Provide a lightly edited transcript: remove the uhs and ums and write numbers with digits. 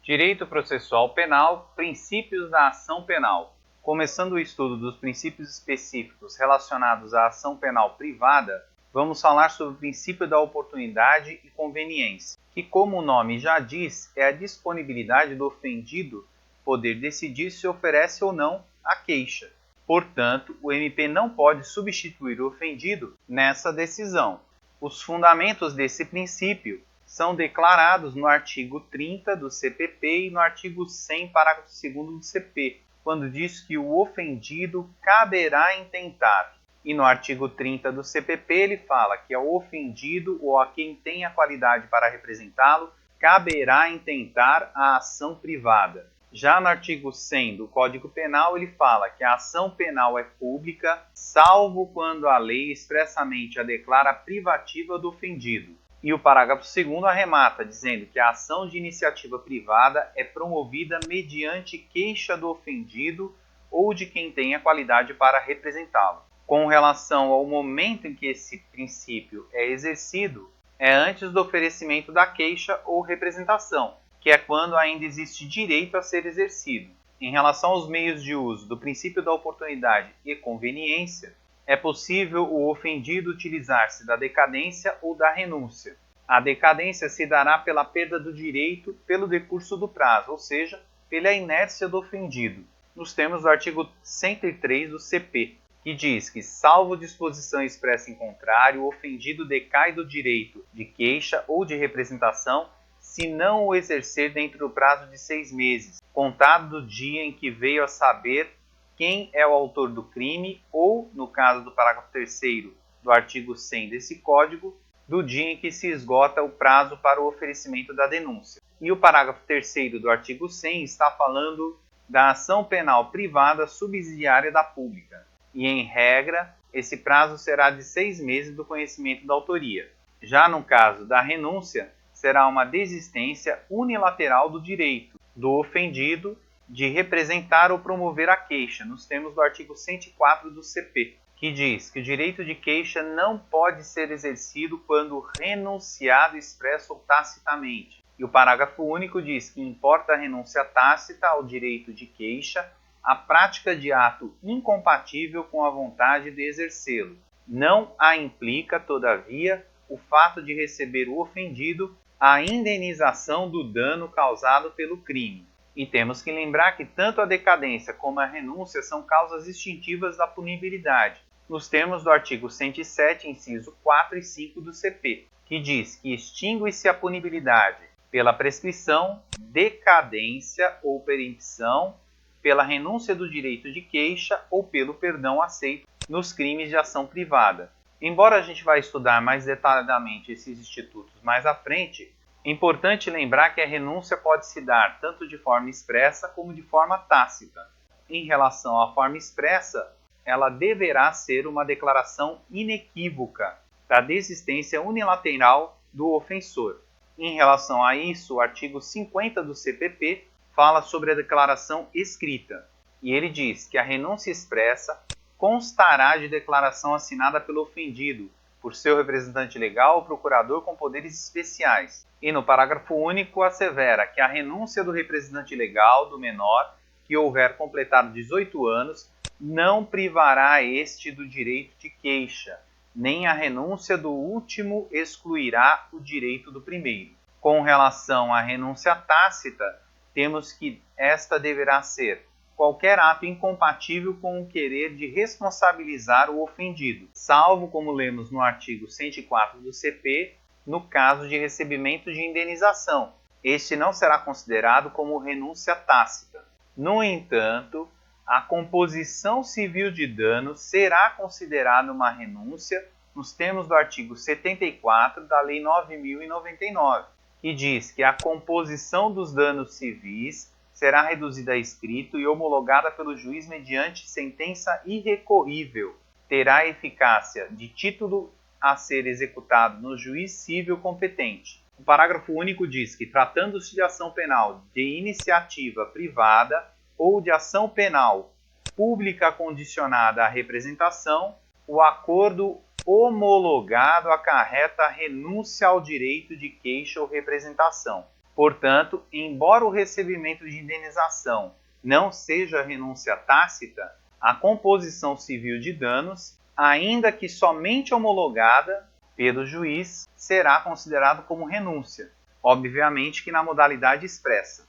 Direito processual penal, princípios da ação penal. Começando o estudo dos princípios específicos relacionados à ação penal privada, vamos falar sobre o princípio da oportunidade e conveniência, que, como o nome já diz, é a disponibilidade do ofendido poder decidir se oferece ou não a queixa. Portanto, o MP não pode substituir o ofendido nessa decisão. Os fundamentos desse princípio são declarados no artigo 30 do CPP e no artigo 100, parágrafo 2º do CP, quando diz que o ofendido caberá intentar. E no artigo 30 do CPP ele fala que ao ofendido ou a quem tem a qualidade para representá-lo caberá intentar a ação privada. Já no artigo 100 do Código Penal ele fala que a ação penal é pública, salvo quando a lei expressamente a declara privativa do ofendido. E o parágrafo 2º arremata, dizendo que a ação de iniciativa privada é promovida mediante queixa do ofendido ou de quem tem a qualidade para representá-lo. Com relação ao momento em que esse princípio é exercido, é antes do oferecimento da queixa ou representação, que é quando ainda existe direito a ser exercido. Em relação aos meios de uso do princípio da oportunidade e conveniência, é possível o ofendido utilizar-se da decadência ou da renúncia. A decadência se dará pela perda do direito pelo decurso do prazo, ou seja, pela inércia do ofendido, nos termos do artigo 103 do CP, que diz que, salvo disposição expressa em contrário, o ofendido decai do direito de queixa ou de representação se não o exercer dentro do prazo de 6 meses, contado do dia em que veio a saber quem é o autor do crime ou, no caso do parágrafo 3º do artigo 100 desse Código, do dia em que se esgota o prazo para o oferecimento da denúncia. E o parágrafo 3º do artigo 100 está falando da ação penal privada subsidiária da pública. E, em regra, esse prazo será de 6 meses do conhecimento da autoria. Já no caso da renúncia, será uma desistência unilateral do direito do ofendido de representar ou promover a queixa, nos termos do artigo 104 do CP, que diz que o direito de queixa não pode ser exercido quando renunciado expresso ou tacitamente. E o parágrafo único diz que importa a renúncia tácita ao direito de queixa a prática de ato incompatível com a vontade de exercê-lo. Não a implica, todavia, o fato de receber o ofendido a indenização do dano causado pelo crime. E temos que lembrar que tanto a decadência como a renúncia são causas extintivas da punibilidade, nos termos do artigo 107, inciso 4 e 5 do CP, que diz que extingue-se a punibilidade pela prescrição, decadência ou perempção, pela renúncia do direito de queixa ou pelo perdão aceito nos crimes de ação privada. Embora a gente vá estudar mais detalhadamente esses institutos mais à frente, é importante lembrar que a renúncia pode se dar tanto de forma expressa como de forma tácita. Em relação à forma expressa, ela deverá ser uma declaração inequívoca da desistência unilateral do ofensor. Em relação a isso, o artigo 50 do CPP fala sobre a declaração escrita, e ele diz que a renúncia expressa constará de declaração assinada pelo ofendido, por seu representante legal ou procurador com poderes especiais. E no parágrafo único assevera que a renúncia do representante legal do menor que houver completado 18 anos não privará este do direito de queixa, nem a renúncia do último excluirá o direito do primeiro. Com relação à renúncia tácita, temos que esta deverá ser qualquer ato incompatível com o querer de responsabilizar o ofendido, salvo, como lemos no artigo 104 do CP, no caso de recebimento de indenização. Este não será considerado como renúncia tácita. No entanto, a composição civil de dano será considerada uma renúncia nos termos do artigo 74 da Lei 9.099, que diz que a composição dos danos civis será reduzida a escrito e homologada pelo juiz mediante sentença irrecorrível. Terá eficácia de título a ser executado no juiz civil competente. O parágrafo único diz que, tratando-se de ação penal de iniciativa privada ou de ação penal pública condicionada à representação, o acordo homologado acarreta renúncia ao direito de queixa ou representação. Portanto, embora o recebimento de indenização não seja renúncia tácita, a composição civil de danos, ainda que somente homologada pelo juiz, será considerado como renúncia, obviamente que na modalidade expressa.